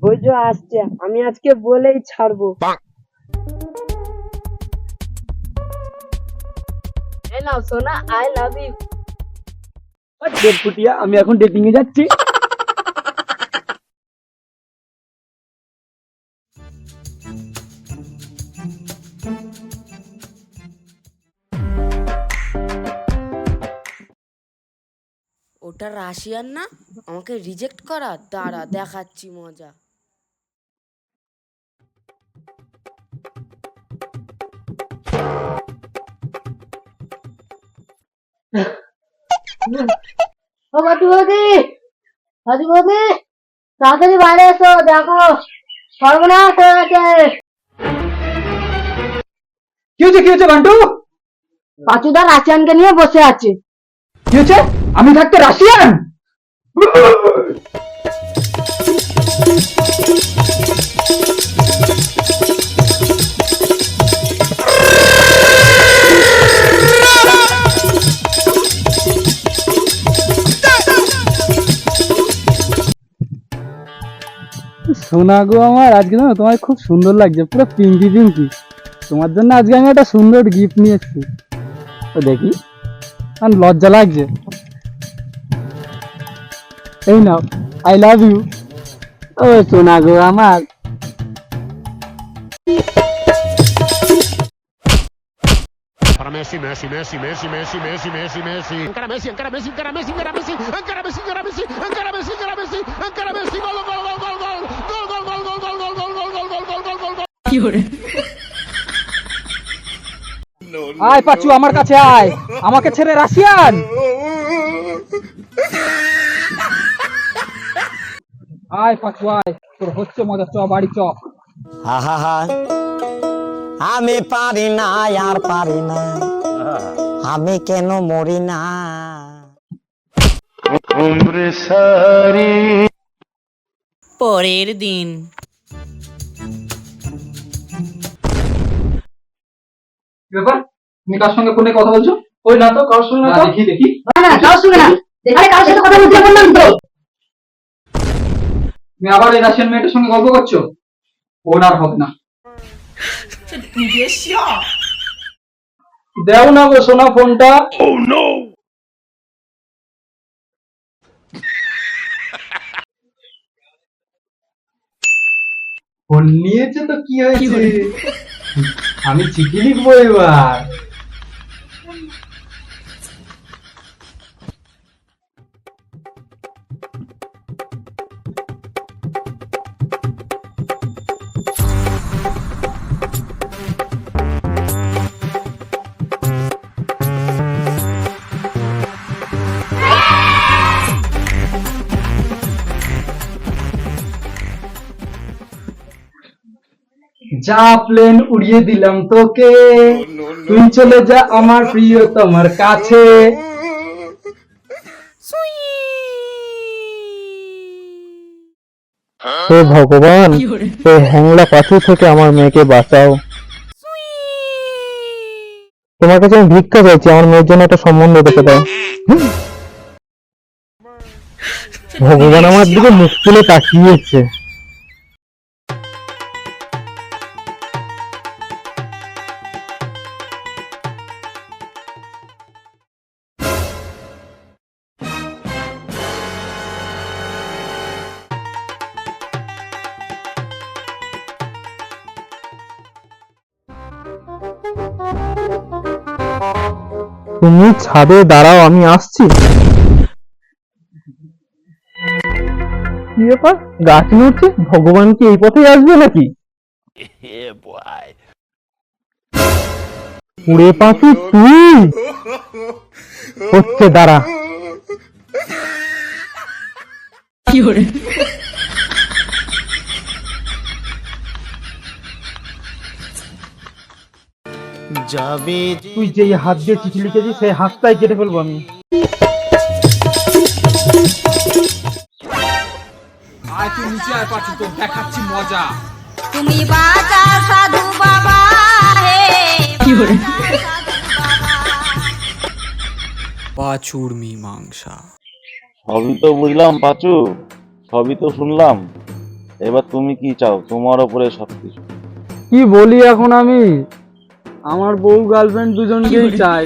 ওই যে আসছে, আমি আজকে বলেই ছাড়বো। এই নাও সোনা, আই লাভ ইউ। দেড় আমি এখন ডেটিং এ যাচ্ছি। ওটা রাশিয়ান না, আমাকে রিজেক্ট করা, দাঁড়া দেখাচ্ছি মজা। ও বাটু বৌদি, হাজি বৌদি, তাড়াতাড়ি বাইরে এসো, দেখো সর্বনাশ হয়ে গেছে। কি হয়েছে বান্টু? পাঁচুদা রাশিয়ানকে নিয়ে বসে আছে। কি হয়েছে? আমি থাকতে রাশিয়ান? সোনা গো আমার, আজকে না তোমার খুব সুন্দর লাগছে, পুরো পিঙ্কি পিঙ্কি। তোমার জন্য আজকে আমি একটা সুন্দর গিফট নিয়ে এসেছি। তো দেখি, আমার লজ্জা লাগছে। এই নাও, আই লাভ ইউ। ও সোনা গো আমার। Para Messi, Messi, Messi, Messi, Messi, Messi, Messi, Messi. Encara Messi, encara Messi, encara Messi, encara Messi, encara Messi, encara Messi, encara Messi, encara Messi, encara Messi, gol, gol, gol, gol, gol, gol, gol, gol, gol, gol, gol, gol, gol, gol, gol, gol, gol, gol. কি করে? আয় পাচু, আমার কাছে আয়, আমাকে ছেড়ে Russian. আয় পাচু আয়, তোর হচ্ছে মজা, চ বাড়ি চ। আহা, আমি পারি না আর পারি না, আমি কেন মরি না। পরের দিন। ব্যাপার, তুমি কার সঙ্গে ফোনে কথা বলছো? ওই না তো, কার সঙ্গে না তো। দেখি দেখি। না কারোর সঙ্গে না, আরে কারোর সাথে কথা বলতে বললাম তো। তুমি আবার এই রাশিয়ান মেয়েটার সঙ্গে গল্প করছো? ওর আর হবে না। দেও না গো সোনা ফোনটা। ফোন নিয়েছে তো কি হয়েছে, আমি চিঠি লিখবো এবার। যা প্লেন উড়িয়ে দিলাম তোকে, তুই চলে যা আমার প্রিয় তোমার কাছে। হে ভগবান, এই হ্যাংলা পাথর থেকে আমার মেয়েকে বাঁচাও। তোমার কাছে আমি ভিক্ষা চাইছি, আমার মেয়ের জন্য একটা সম্বন্ধ দেখে দাও। ভগবান আমার দিকে মুখ তুলে তাকিয়েছে। তুমি ছাদে দাঁড়াও, আমি আসছি। কি ব্যাপার, গাছ নড়ছে? ভগবান কি এই পথেই আসবে নাকি? উড়ে পাখি তুই, হচ্ছে দাঁড়া। কি করে? তুই যে হাত দিয়ে চিঠি লিখেছিস, সেই হাতটাই কেটে ফেলবো আমি। আয় তুই নিচে আয় পাচু, তোর দেখাচ্ছি মজা। তুমি বাঁচা সাধু বাবা হে। কি করে? পাঁচুর মীমাংসা। সবই তো বুঝলাম পাচু, সবই তো শুনলাম, এবার তুমি কি চাও? তোমার ওপরে সবকিছু। কি বলি এখন আমি? আমার বউ গার্লফ্রেন্ড দুজনকেই চাই।